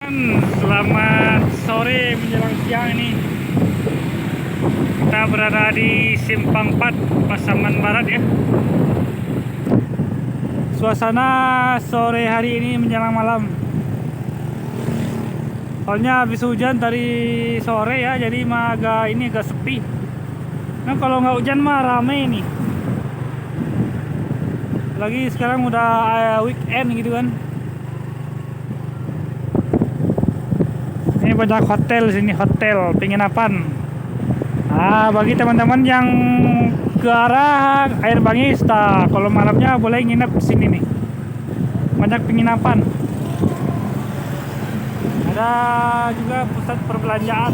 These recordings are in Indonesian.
Selamat sore menjelang siang ini. Kita berada di Simpang 4 Pasaman Barat ya. Suasana sore hari ini menjelang malam. Soalnya habis hujan dari sore ya, jadi agak sepi. Nah kalau nggak hujan mah rame ini. Lagi sekarang udah weekend gitu kan. Ini banyak hotel sini, hotel penginapan. Nah, bagi teman-teman yang ke arah Air Bangis, kalau malamnya boleh nginep di sini nih. Banyak penginapan. Ada juga pusat perbelanjaan.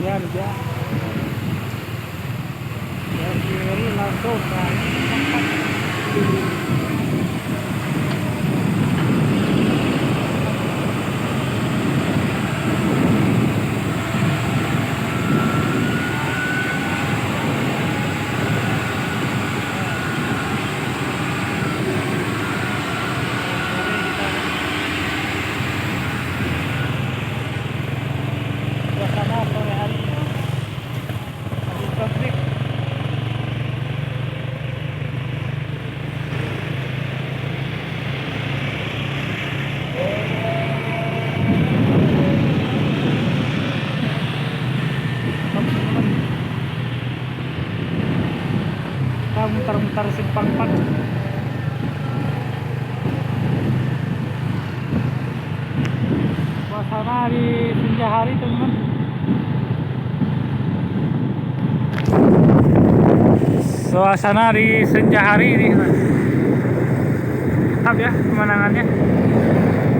Ya, dia. Ya, kiri langsung ke tempat. Suasana sore hari habis konflik. Kita muter-muter Simpang 4. Suasana di senja hari teman-teman. Suasana di senja hari ini. Mantap ya pemandangannya.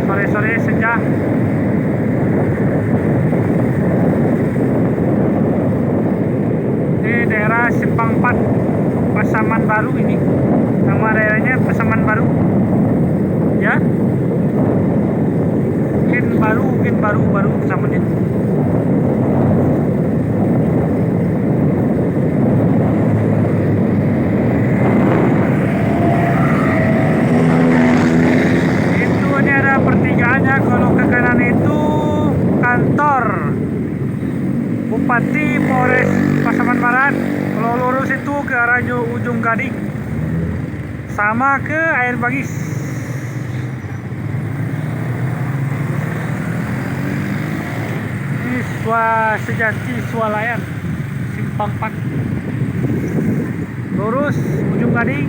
Sore-sore senja. Ini daerah Simpang 4 Pasaman Baru ini. Nama daerahnya Pasaman Baru. Ya. Mungkin baru Pasamannya. Pertigaannya, kalau ke kanan itu kantor Bupati Polres Pasaman Barat. Kalau lurus itu ke arah ujung Gading sama ke Air Bangis. Ini sejati swalayan Simpang 4. Lurus ujung Gading,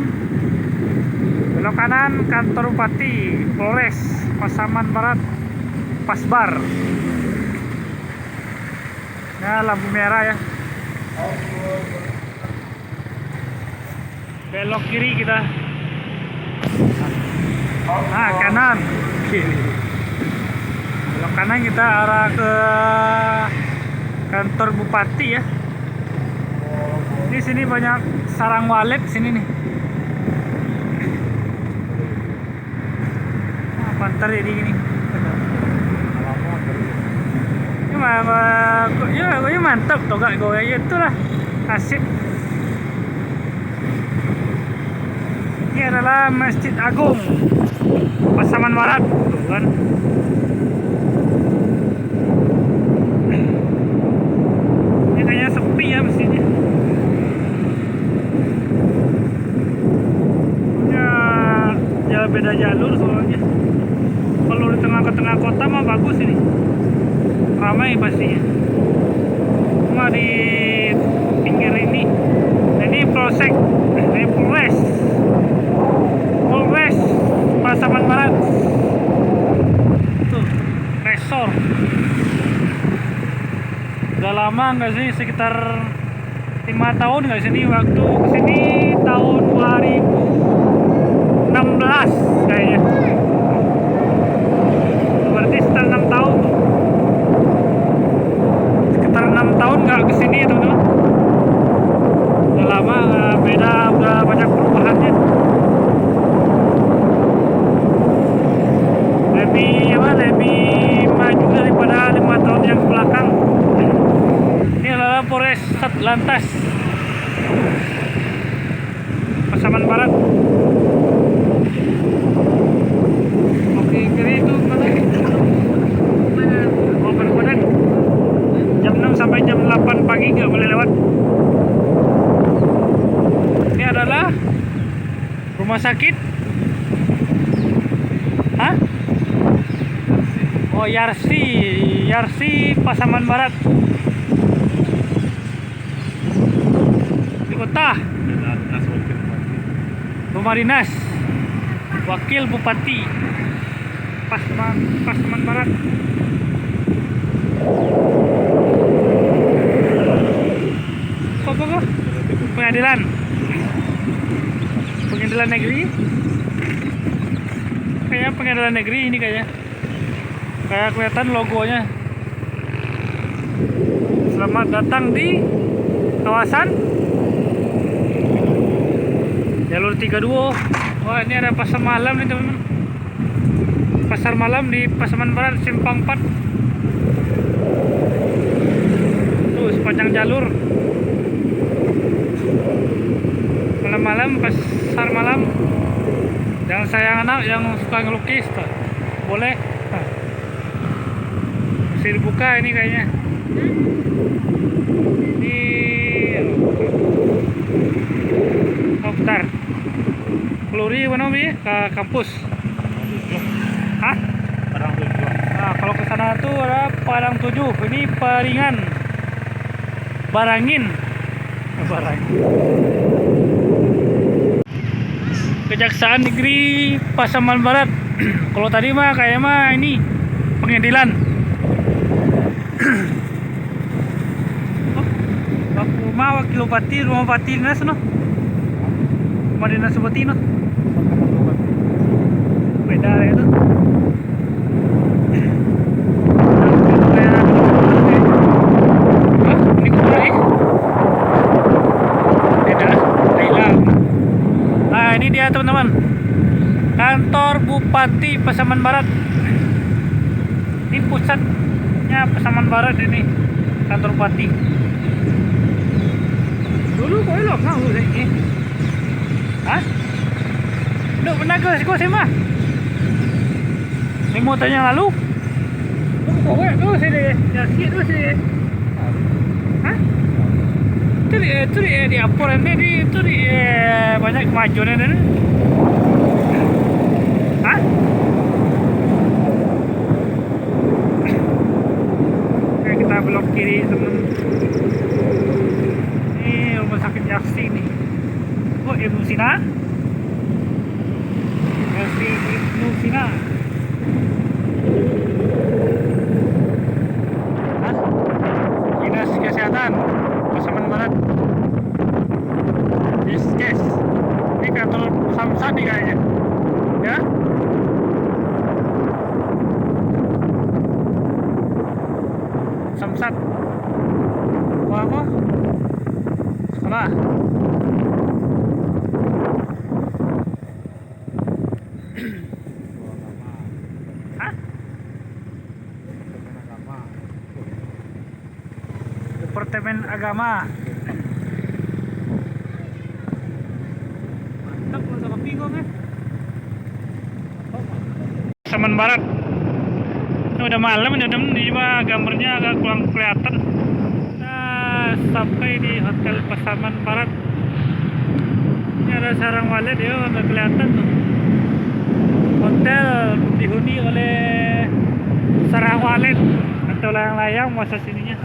belok kanan kantor Bupati Polres Pasaman Barat, Pasbar. Nah, lampu merah ya. Belok kiri kita. Nah, kanan. Belok kanan kita arah ke kantor Bupati ya. Di sini banyak sarang walet sini nih. Pantar jadi gini. Ya mantap tuh gak gue ya itulah asik. Ini adalah Masjid Agung Pasaman Barat tuh kan. Ini kayaknya sepi ya masjidnya. Ya beda jalur soalnya. Kalau di tengah kota mah bagus ini, ramai pastinya. Cuma di pinggir ini Polres Pasaman Barat tuh resor. Udah lama nggak sih, sekitar 5 tahun nggak sini, waktu kesini tahun 2016 kayaknya. Berarti sekitar 6 tahun. Sekitar 6 tahun nggak kesini teman-teman. Udah lama, beda, udah banyak perubahannya. Lebih maju daripada 5 tahun yang belakang. Ini adalah Polres Satlantas Pasaman Barat. sakit? Hah? Oh, Yarsi Pasaman Barat. Di kota Rumah Dinas Wakil Bupati Pasaman Barat. Apa? Pengadilan negeri. Kayak pengadilan negeri ini kayak kelihatan logonya. Selamat datang di kawasan jalur 32. Wah, ini ada pasar malam nih teman-teman. Pasar malam di Pasaman Barat Simpang 4. Tuh sepanjang jalur. Malam-malam pasar malam. Yang sayang anak yang suka ngelukis tuh, boleh. Masih dibuka ini kayaknya. Ini bentar. Peluri mana bi ke kampus? Hah? Padang 7. Nah, kalau ke sana tuh ada Padang 7. Ini Paringan. Barangin. Kejaksaan Negeri Pasaman Barat. Kalau tadi mah kayak mah ini pengadilan. Rumah Wakil Bupati, Rumah Bupati Dinas no. Rumah Dinas Bupati no. Beda itu. Ini kumpul ini dia teman-teman, kantor Bupati Pasaman Barat. Ini pusatnya Pasaman Barat ini, kantor Bupati. Dulu kok elok nggak lu ini? Hah? Duh, benar ke sih mah? Ini mau tanya lalu? Kok tuh sih deh, ya sih tuh sih. Hah? Itu di apor ini itu banyak kemajuan ini. Hah? Oke, kita belok kiri teman. Ini rumah sakit Yaksi nih. Oh, Ibnu Sina. Yaksi Ibnu Sina. Hah? Dinas Kesehatan Pasaman Barat. Yes. Ini kantor Samsat nih kayaknya. Ya. Samsat. Apa? Sekolah. Hah? Departemen Agama. Pasaman Barat. Ini udah malam ini udah gambarnya agak kurang kelihatan. Nah, sampai di Hotel Pasaman Barat. Ini ada sarang walet ya, udah kelihatan tuh. Hotel dihuni oleh sarang walet atau layang-layang masa sininya.